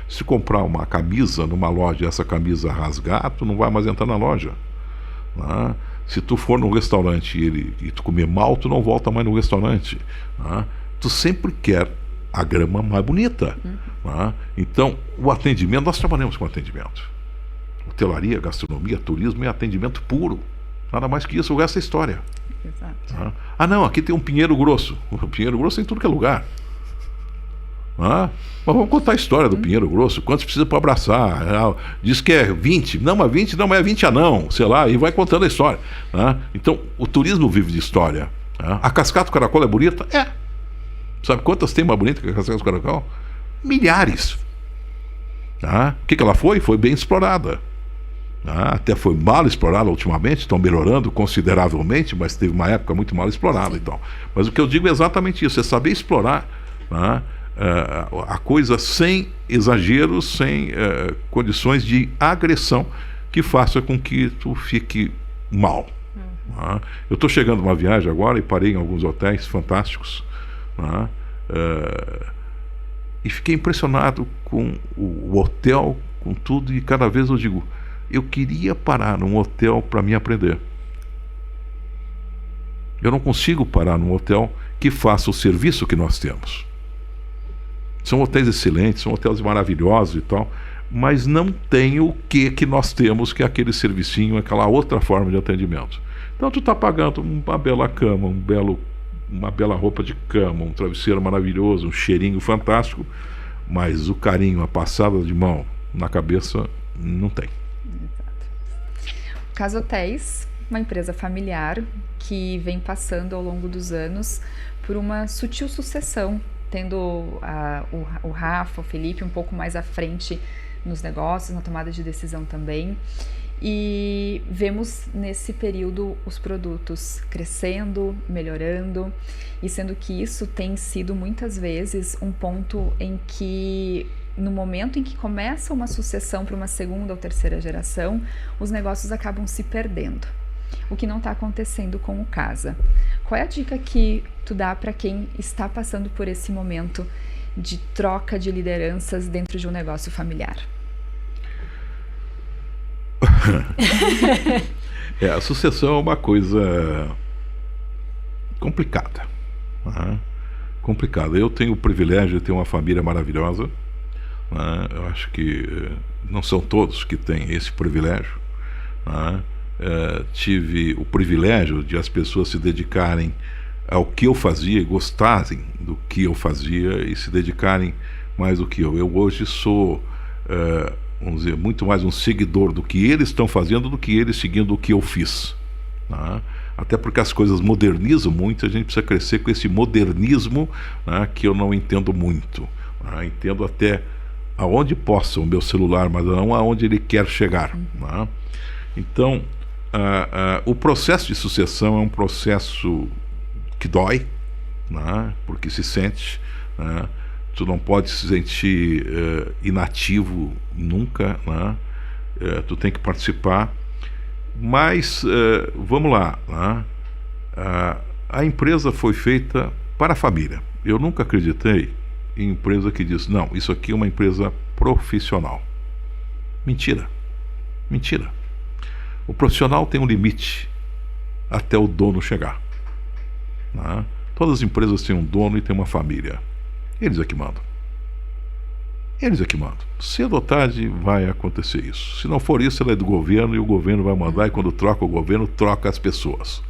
Se comprar uma camisa numa loja e essa camisa rasgar, tu não vai mais entrar na loja. Se tu for num restaurante e tu comer mal, tu não volta mais no restaurante. Tu sempre quer a grama mais bonita. Então, o atendimento, nós trabalhamos com atendimento. Hotelaria, gastronomia, turismo é atendimento puro. Nada mais que isso, o resto é história. Exato. Não, aqui tem um pinheiro grosso. O pinheiro grosso em tudo que é lugar. Mas vamos contar a história do pinheiro grosso. Quantos precisa para abraçar? Diz que é 20. Não, mas 20 não é 20 anão. Sei lá, e vai contando a história. Então, o turismo vive de história. A cascata do caracol é bonita? É. Sabe quantas tem mais bonita que a cascata do caracol? Milhares. O que ela foi? Foi bem explorada. Até foi mal explorada ultimamente, estão melhorando consideravelmente, mas teve uma época muito mal explorada. Então. Mas o que eu digo é exatamente isso, é saber explorar a coisa sem exageros, sem condições de agressão que faça com que tu fique mal. Eu estou chegando numa viagem agora e parei em alguns hotéis fantásticos, e fiquei impressionado com o hotel, com tudo, e cada vez eu digo, eu queria parar num hotel para me aprender. Eu não consigo parar num hotel que faça o serviço que nós temos. São hotéis excelentes, são hotéis maravilhosos e tal, mas não tem o que nós temos, que é aquele servicinho, aquela outra forma de atendimento. Então tu está pagando uma bela cama, uma bela roupa de cama, um travesseiro maravilhoso, um cheirinho fantástico, mas o carinho, a passada de mão na cabeça, não tem. Casa Hotéis, uma empresa familiar que vem passando ao longo dos anos por uma sutil sucessão, tendo o Rafa, o Felipe um pouco mais à frente nos negócios, na tomada de decisão também. E vemos nesse período os produtos crescendo, melhorando, e sendo que isso tem sido muitas vezes um ponto em que, no momento em que começa uma sucessão para uma segunda ou terceira geração, os negócios acabam se perdendo, o que não está acontecendo com o Casa. Qual é a dica que tu dá para quem está passando por esse momento de troca de lideranças dentro de um negócio familiar? A sucessão é uma coisa complicada. Complicada. Eu tenho o privilégio de ter uma família maravilhosa. Eu acho que não são todos que têm esse privilégio. Tive o privilégio de as pessoas se dedicarem ao que eu fazia e gostarem do que eu fazia e se dedicarem mais do que eu. Eu hoje sou, vamos dizer, muito mais um seguidor do que eles estão fazendo do que eles seguindo o que eu fiz. Até porque as coisas modernizam muito, a gente precisa crescer com esse modernismo, que eu não entendo muito. Entendo até aonde possa o meu celular, mas não aonde ele quer chegar. Então, o processo de sucessão é um processo que dói, porque se sente, tu não pode se sentir inativo nunca, tu tem que participar, mas vamos lá, a empresa foi feita para a família. Eu nunca acreditei em empresa que diz, não, isso aqui é uma empresa profissional. Mentira. O profissional tem um limite até o dono chegar. Todas as empresas têm um dono e têm uma família. Eles é que mandam. Eles é que mandam. Cedo ou tarde vai acontecer isso. Se não for isso, ela é do governo e o governo vai mandar, e quando troca o governo, troca as pessoas.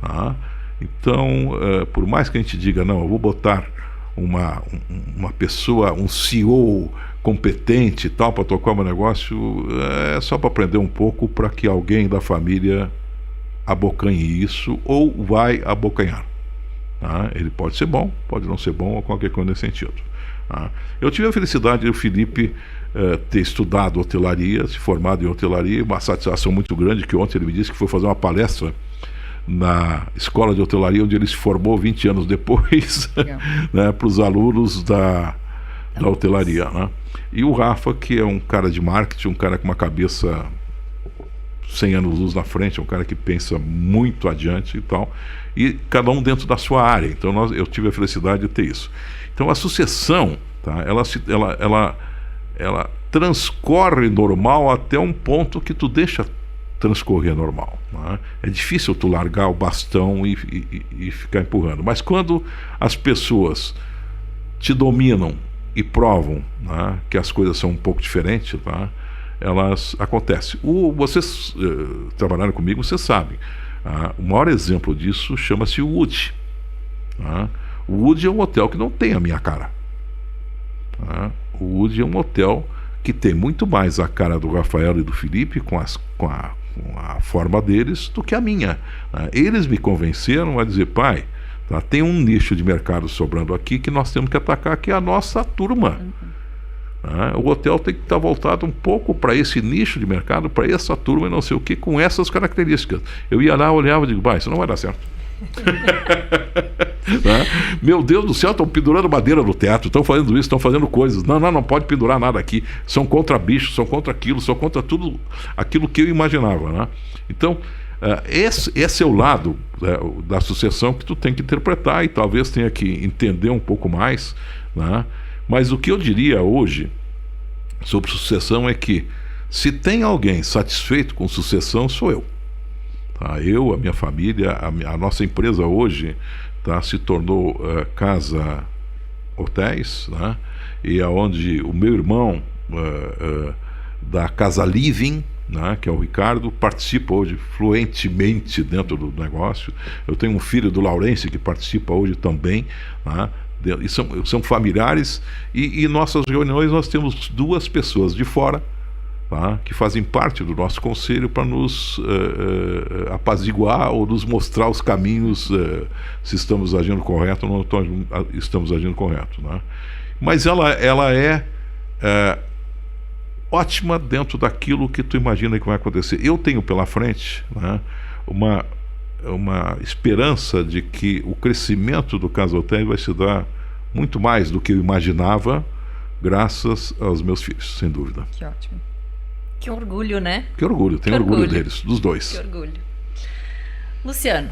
Tá? Então, por mais que a gente diga, não, eu vou botar uma pessoa, um CEO competente e tal, para tocar o meu negócio, é só para aprender um pouco, para que alguém da família abocanhe isso, ou vai abocanhar. Tá? Ele pode ser bom, pode não ser bom, ou qualquer coisa nesse sentido. Tá? Eu tive a felicidade de o Felipe ter estudado hotelaria, se formado em hotelaria, uma satisfação muito grande, que ontem ele me disse que foi fazer uma palestra na escola de hotelaria, onde ele se formou 20 anos depois, né, para os alunos da hotelaria. Né? E o Rafa, que é um cara de marketing, um cara com uma cabeça 100 anos luz na frente, é um cara que pensa muito adiante e tal, e cada um dentro da sua área. Então eu tive a felicidade de ter isso. Então a sucessão, tá, ela transcorre normal até um ponto que tu deixa transcorrer normal. Né? É difícil tu largar o bastão e ficar empurrando. Mas quando as pessoas te dominam e provam, né, que as coisas são um pouco diferentes, tá, elas acontecem. Vocês trabalharam comigo, vocês sabem. O maior exemplo disso chama-se o Wood. O Wood é um hotel que não tem a minha cara. O Wood é um hotel que tem muito mais a cara do Rafael e do Felipe com a forma deles do que a minha. Eles me convenceram a dizer, pai, tá, tem um nicho de mercado sobrando aqui que nós temos que atacar, que é a nossa turma. O hotel tem que estar voltado um pouco para esse nicho de mercado, para essa turma e não sei o que, com essas características. Eu ia lá, olhava e digo, pai, isso não vai dar certo. Meu Deus do céu, estão pendurando madeira no teto, estão fazendo isso, estão fazendo coisas. Não pode pendurar nada aqui. São contra bichos, são contra aquilo, são contra tudo aquilo que eu imaginava. Né? Então, esse é o lado da sucessão que tu tem que interpretar e talvez tenha que entender um pouco mais. Né? Mas o que eu diria hoje sobre sucessão é que, se tem alguém satisfeito com sucessão, sou eu. Eu, a minha família, a nossa empresa hoje, tá, se tornou Casa Hotéis, né, e aonde o meu irmão da Casa Living, né, que é o Ricardo, participa hoje fluentemente dentro do negócio. Eu tenho um filho do Laurence que participa hoje também, né, e são familiares, e nossas reuniões nós temos 2 pessoas de fora, tá, que fazem parte do nosso conselho para nos apaziguar ou nos mostrar os caminhos, se estamos agindo correto ou não estamos agindo correto. Né? Mas ela é ótima dentro daquilo que tu imagina que vai acontecer. Eu tenho pela frente, né, uma esperança de que o crescimento do Casa Hotéis vai se dar muito mais do que eu imaginava, graças aos meus filhos, sem dúvida. Que ótimo. Que orgulho, né? Que orgulho, tenho orgulho deles, dos dois. Que orgulho. Luciano,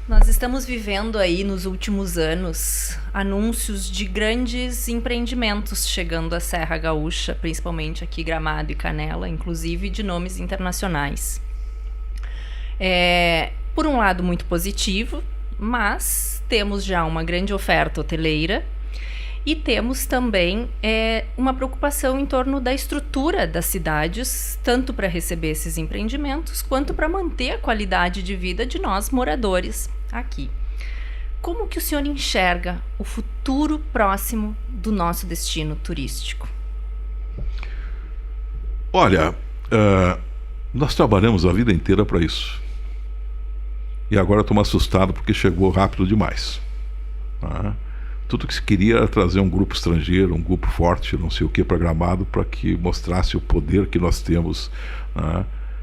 nós estamos vivendo aí nos últimos anos anúncios de grandes empreendimentos chegando à Serra Gaúcha, principalmente aqui Gramado e Canela, inclusive de nomes internacionais. Por um lado, muito positivo, mas temos já uma grande oferta hoteleira. E temos também uma preocupação em torno da estrutura das cidades, tanto para receber esses empreendimentos, quanto para manter a qualidade de vida de nós moradores aqui. Como que o senhor enxerga o futuro próximo do nosso destino turístico? Olha, nós trabalhamos a vida inteira para isso. E agora estou assustado porque chegou rápido demais. Tudo que se queria era trazer um grupo estrangeiro, um grupo forte, não sei o que, programado para que mostrasse o poder que nós temos.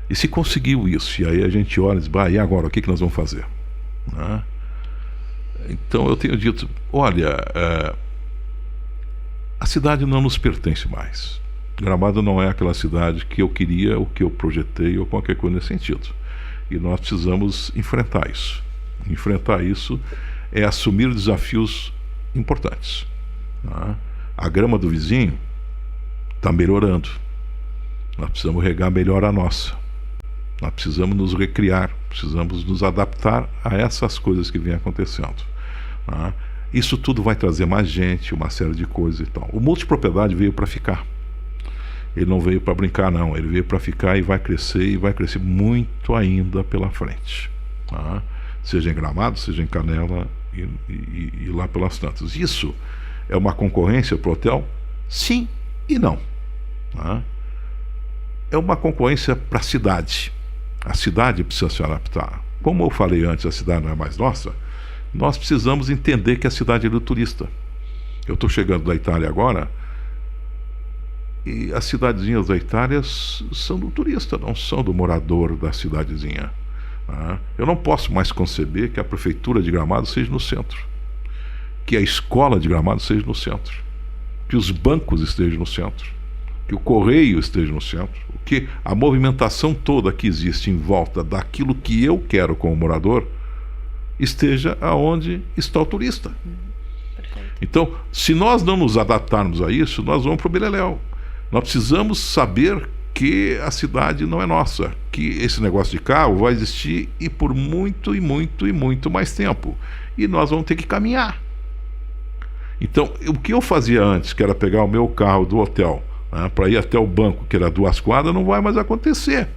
E se conseguiu isso, e aí a gente olha e diz, e agora, o que nós vamos fazer? Então eu tenho dito, olha, a cidade não nos pertence mais. Gramado não é aquela cidade que eu queria, o que eu projetei, ou qualquer coisa nesse sentido. E nós precisamos enfrentar isso. Enfrentar isso é assumir desafios importantes. A grama do vizinho está melhorando. Nós precisamos regar melhor a nossa. Nós precisamos nos recriar, precisamos nos adaptar a essas coisas que vêm acontecendo. Isso tudo vai trazer mais gente, uma série de coisas e tal. O multipropriedade veio para ficar. Ele não veio para brincar, não. Ele veio para ficar e vai crescer muito ainda pela frente. Tá? Seja em Gramado, seja em Canela e lá pelas tantas. Isso é uma concorrência para o hotel? Sim e não. Tá? É uma concorrência para a cidade. A cidade precisa se adaptar. Como eu falei antes, a cidade não é mais nossa. Nós precisamos entender que a cidade é do turista. Eu estou chegando da Itália agora e as cidadezinhas da Itália são do turista, não são do morador da cidadezinha. Eu não posso mais conceber que a prefeitura de Gramado seja no centro, que a escola de Gramado seja no centro, que os bancos estejam no centro, que o correio esteja no centro, que a movimentação toda que existe em volta daquilo que eu quero como morador esteja aonde está o turista. Perfeito. Então, se nós não nos adaptarmos a isso, nós vamos para o beleléu. Nós precisamos saber que a cidade não é nossa, que esse negócio de carro vai existir e por muito e muito e muito mais tempo. E nós vamos ter que caminhar. Então, o que eu fazia antes, que era pegar o meu carro do hotel, né, para ir até o banco, que era 2 quadras, não vai mais acontecer.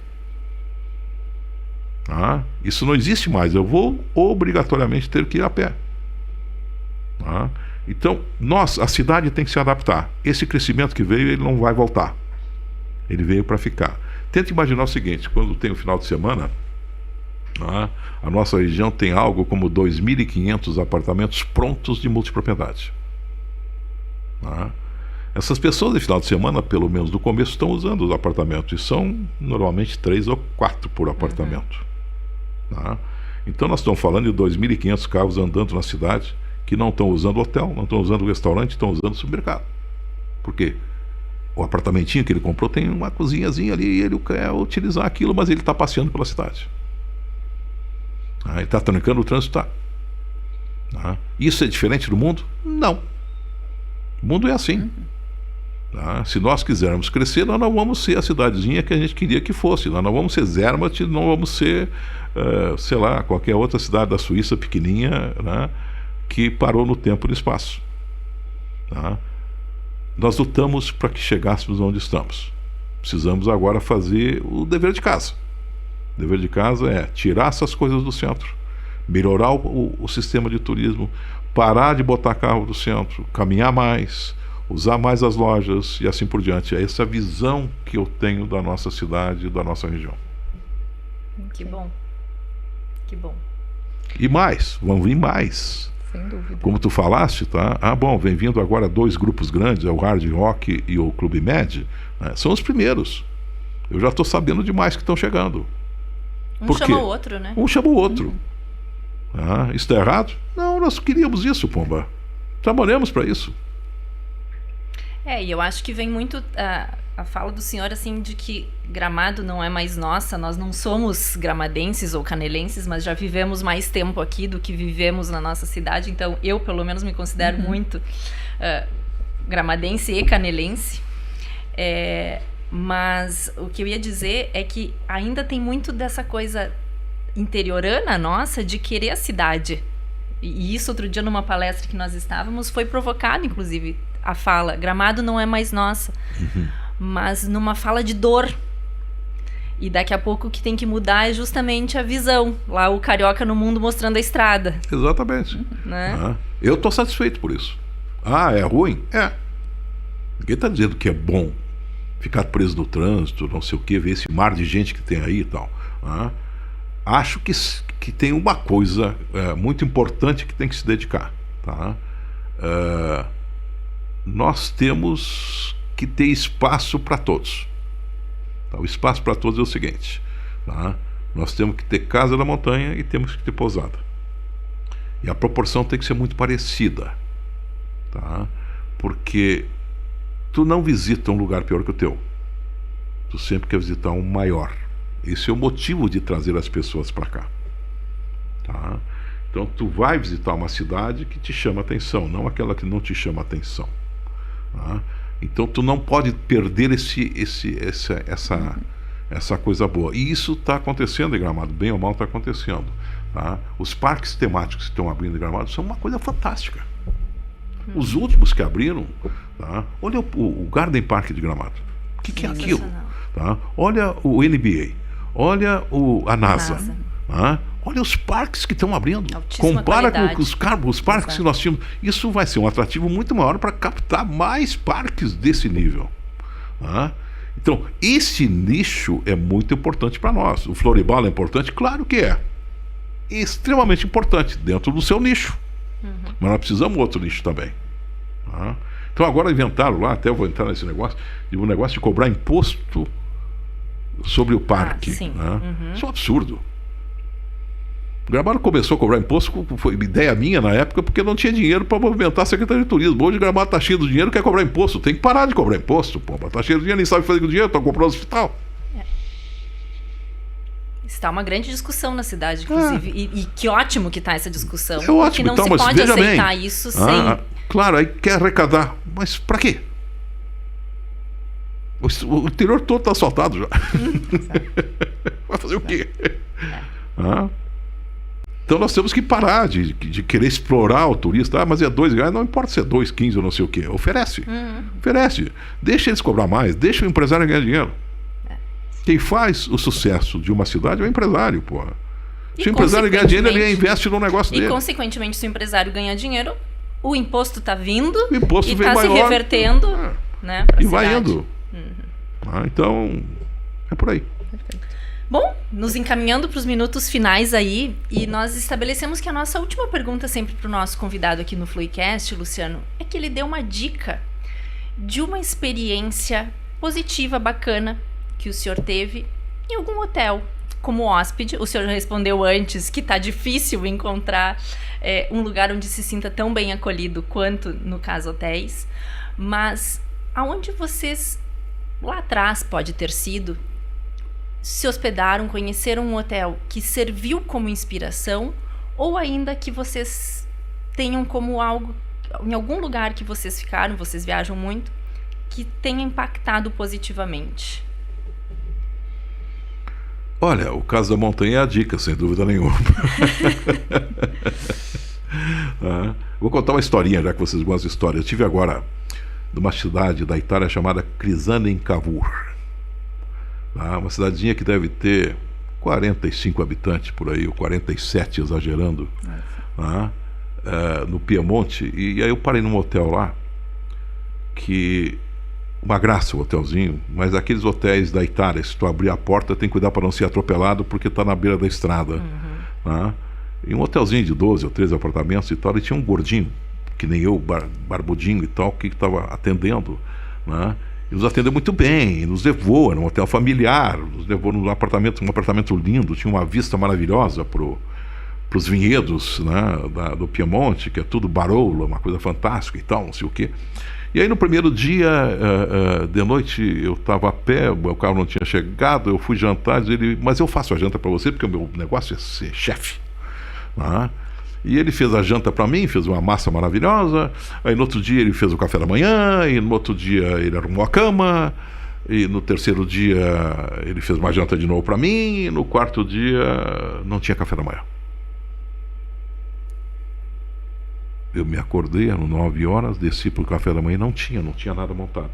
Isso não existe mais. Eu vou obrigatoriamente ter que ir a pé. Então, a cidade tem que se adaptar. Esse crescimento que veio, ele não vai voltar. Ele veio para ficar. Tenta imaginar o seguinte: quando tem o final de semana, a nossa região tem algo como 2.500 apartamentos prontos de multipropriedade. Essas pessoas de final de semana, pelo menos no começo, estão usando os apartamentos, e são normalmente 3 ou 4 por apartamento. Então nós estamos falando de 2.500 carros andando na cidade que não estão usando hotel, não estão usando restaurante, estão usando supermercado. Por quê? O apartamentinho que ele comprou tem uma cozinhazinha ali e ele quer utilizar aquilo, mas ele está passeando pela cidade. Ele está trancando o trânsito. Isso é diferente do mundo? Não. O mundo é assim. Se nós quisermos crescer, nós não vamos ser a cidadezinha que a gente queria que fosse. Nós não vamos ser Zermatt, não vamos ser, sei lá, qualquer outra cidade da Suíça pequenininha, que parou no tempo e no espaço. Nós lutamos para que chegássemos onde estamos. Precisamos agora fazer o dever de casa. O dever de casa é tirar essas coisas do centro, melhorar o sistema de turismo, parar de botar carro do centro, caminhar mais, usar mais as lojas e assim por diante. É essa visão que eu tenho da nossa cidade e da nossa região. Que bom. Que bom. E mais, vão vir mais. Sem dúvida. Como tu falaste, tá? Bom, vem vindo agora 2 grupos grandes, é o Hard Rock e o Clube Med, né? São os primeiros. Eu já estou sabendo demais que estão chegando. Um chama o outro, né? Um chama o outro. Isso está errado? Não, nós queríamos isso, Pomba. Trabalhamos para isso. E eu acho que vem muito a fala do senhor, assim, de que Gramado não é mais nossa, nós não somos gramadenses ou canelenses, mas já vivemos mais tempo aqui do que vivemos na nossa cidade, então eu, pelo menos, me considero muito gramadense e canelense. Mas o que eu ia dizer é que ainda tem muito dessa coisa interiorana nossa de querer a cidade. E isso, outro dia, numa palestra que nós estávamos, foi provocado, inclusive, a fala, Gramado não é mais nossa, mas numa fala de dor. E daqui a pouco o que tem que mudar é justamente a visão. Lá o carioca no mundo mostrando a estrada. Exatamente. Né? Eu estou satisfeito por isso. É ruim? É. Ninguém está dizendo que é bom ficar preso no trânsito, não sei o que, ver esse mar de gente que tem aí e tal. Acho que tem uma coisa muito importante que tem que se dedicar. Nós temos que ter espaço para todos. O espaço para todos é o seguinte: nós temos que ter casa na montanha e temos que ter pousada. E a proporção tem que ser muito parecida. Porque tu não visita um lugar pior que o teu. Tu sempre quer visitar um maior. Esse é o motivo de trazer as pessoas para cá. Então tu vai visitar uma cidade que te chama atenção, não aquela que não te chama atenção. Então tu não pode perder essa coisa boa. E isso está acontecendo em Gramado, bem ou mal está acontecendo. Os parques temáticos que estão abrindo em Gramado são uma coisa fantástica. Os últimos que abriram, tá? Olha o Garden Park de Gramado. O que é aquilo? Tá? Olha o NBA, olha a NASA. Tá? Olha os parques que estão abrindo. Compara com os parques que nós tínhamos. Isso vai ser um atrativo muito maior para captar mais parques desse nível. Tá? Então, esse nicho é muito importante para nós. O Floribal é importante? Claro que é. Extremamente importante dentro do seu nicho. Mas nós precisamos de outro nicho também. Tá? Então agora inventaram lá, até eu vou entrar nesse negócio, um negócio de cobrar imposto sobre o parque. Né? Isso é um absurdo. Gramado começou a cobrar imposto, foi ideia minha na época, porque não tinha dinheiro para movimentar a Secretaria de Turismo. Hoje Gramado está cheio do dinheiro, quer cobrar imposto. Tem que parar de cobrar imposto. Está cheio do dinheiro, nem sabe fazer com o dinheiro, está comprando hospital. Está uma grande discussão na cidade, inclusive. E que ótimo que está essa discussão. É ótimo, porque não se pode aceitar isso sem... Claro, aí quer arrecadar. Mas para quê? O interior todo está asfaltado já. Vai fazer o quê? Então nós temos que parar de querer explorar o turista. Mas é R$2, não importa se é 2,15 ou não sei o quê. Oferece. Oferece. Deixa eles cobrar mais. Deixa o empresário ganhar dinheiro. Quem faz o sucesso de uma cidade é o empresário, porra. Se o empresário ganhar dinheiro, ele investe no negócio dele. E, consequentemente, se o empresário ganhar dinheiro, o imposto está vindo e está se revertendo né, e vai indo. Então, é por aí. Perfeito. Bom, nos encaminhando para os minutos finais aí, e nós estabelecemos que a nossa última pergunta sempre para o nosso convidado aqui no Fluicast, Luciano, é que ele dê uma dica de uma experiência positiva, bacana, que o senhor teve em algum hotel como hóspede. O senhor respondeu antes que está difícil encontrar um lugar onde se sinta tão bem acolhido quanto, no caso, hotéis. Mas aonde vocês, lá atrás pode ter sido, se hospedaram, conheceram um hotel que serviu como inspiração, ou ainda que vocês tenham como algo, em algum lugar que vocês ficaram, vocês viajam muito, que tenha impactado positivamente? Olha, o Caso da Montanha é a dica, sem dúvida nenhuma. Vou contar uma historinha, já que vocês gostam de história. Eu estive agora numa cidade da Itália chamada Crisanen Cavour. Uma cidadezinha que deve ter 45 habitantes por aí, ou 47, exagerando, no Piemonte. E aí eu parei num hotel lá, que... uma graça o hotelzinho, mas aqueles hotéis da Itália, se tu abrir a porta, tem que cuidar para não ser atropelado, porque está na beira da estrada. E um hotelzinho de 12 ou 13 apartamentos e tal, e tinha um gordinho, que nem eu, barbudinho e tal, que estava atendendo, e nos atendeu muito bem, e nos levou, era um hotel familiar, nos levou num apartamento, um apartamento lindo, tinha uma vista maravilhosa para os vinhedos, do Piemonte, que é tudo Barolo, uma coisa fantástica e tal, não sei o quê. E aí no primeiro dia, de noite, eu estava a pé, o meu carro não tinha chegado, eu fui jantar, mas eu faço a janta para você, porque o meu negócio é ser chefe. E ele fez a janta para mim, fez uma massa maravilhosa, aí no outro dia ele fez o café da manhã, e no outro dia ele arrumou a cama, e no terceiro dia ele fez uma janta de novo para mim, e no quarto dia não tinha café da manhã. Eu me acordei, eram 9 horas, desci para o café da manhã, não tinha nada montado.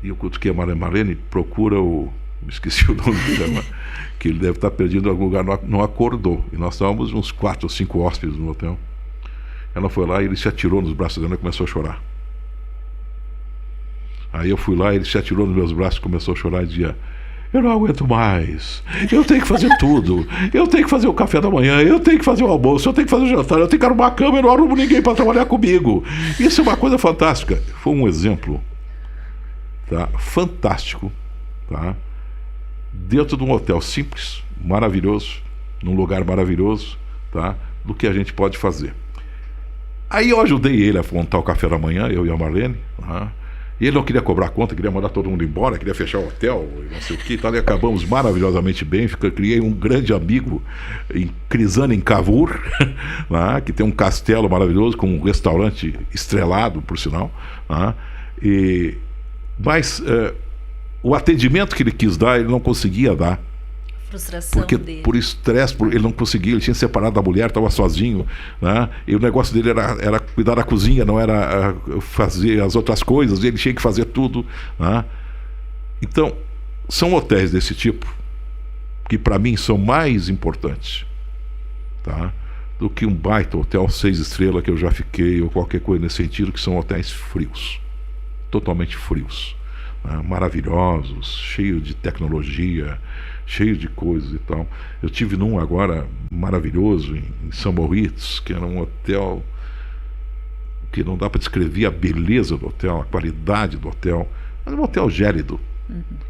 E eu cutuquei a Marlene, procura me esqueci o nome dele, que ele deve estar perdido em algum lugar, não acordou. E nós estávamos uns 4 ou 5 hóspedes no hotel. Ela foi lá e ele se atirou nos braços dela e começou a chorar. Aí eu fui lá, ele se atirou nos meus braços e começou a chorar e dizia: eu não aguento mais, eu tenho que fazer tudo, eu tenho que fazer o café da manhã, eu tenho que fazer o almoço, eu tenho que fazer o jantar, eu tenho que arrumar a cama, eu não arrumo ninguém para trabalhar comigo. Isso é uma coisa fantástica. Foi um exemplo, fantástico, dentro de um hotel simples, maravilhoso, num lugar maravilhoso, do que a gente pode fazer. Aí eu ajudei ele a montar o café da manhã, eu e a Marlene, e ele não queria cobrar conta, queria mandar todo mundo embora, queria fechar o hotel, não sei o que, e acabamos maravilhosamente bem. Criei um grande amigo em Crisanen Cavour, que tem um castelo maravilhoso, com um restaurante estrelado, por sinal. Mas o atendimento que ele quis dar, ele não conseguia dar Frustração porque dele. por estresse, ele não conseguia, ele tinha separado da mulher, estava sozinho, né? E o negócio dele era cuidar da cozinha, não era fazer as outras coisas, ele tinha que fazer tudo, né? Então, são hotéis desse tipo que para mim são mais importantes, tá? Do que um baita hotel 6 estrelas que eu já fiquei, ou qualquer coisa nesse sentido, que são hotéis frios, totalmente frios, né? Maravilhosos, cheios de tecnologia, cheio de coisas e tal. Eu tive num agora maravilhoso em São Moritz, que era um hotel que não dá para descrever a beleza do hotel, a qualidade do hotel, mas é um hotel gélido,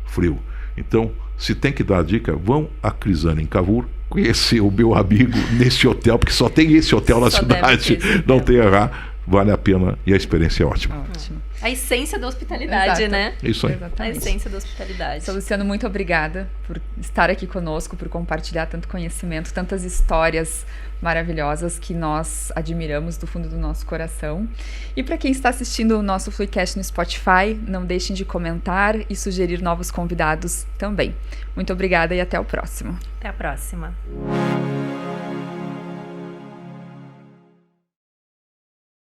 frio. Então, se tem que dar a dica, vão a Crisana em Cavour conhecer o meu amigo nesse hotel, porque só tem esse hotel na cidade, não tem errar. Vale a pena e a experiência é ótima. Ótimo. A essência da hospitalidade, Exato. né? Isso aí. Exatamente. A essência da hospitalidade. Seu Luciano, muito obrigada por estar aqui conosco, por compartilhar tanto conhecimento, tantas histórias maravilhosas que nós admiramos do fundo do nosso coração. E para quem está assistindo o nosso Fluicast no Spotify, não deixem de comentar e sugerir novos convidados também. Muito obrigada e até o próximo. Até a próxima.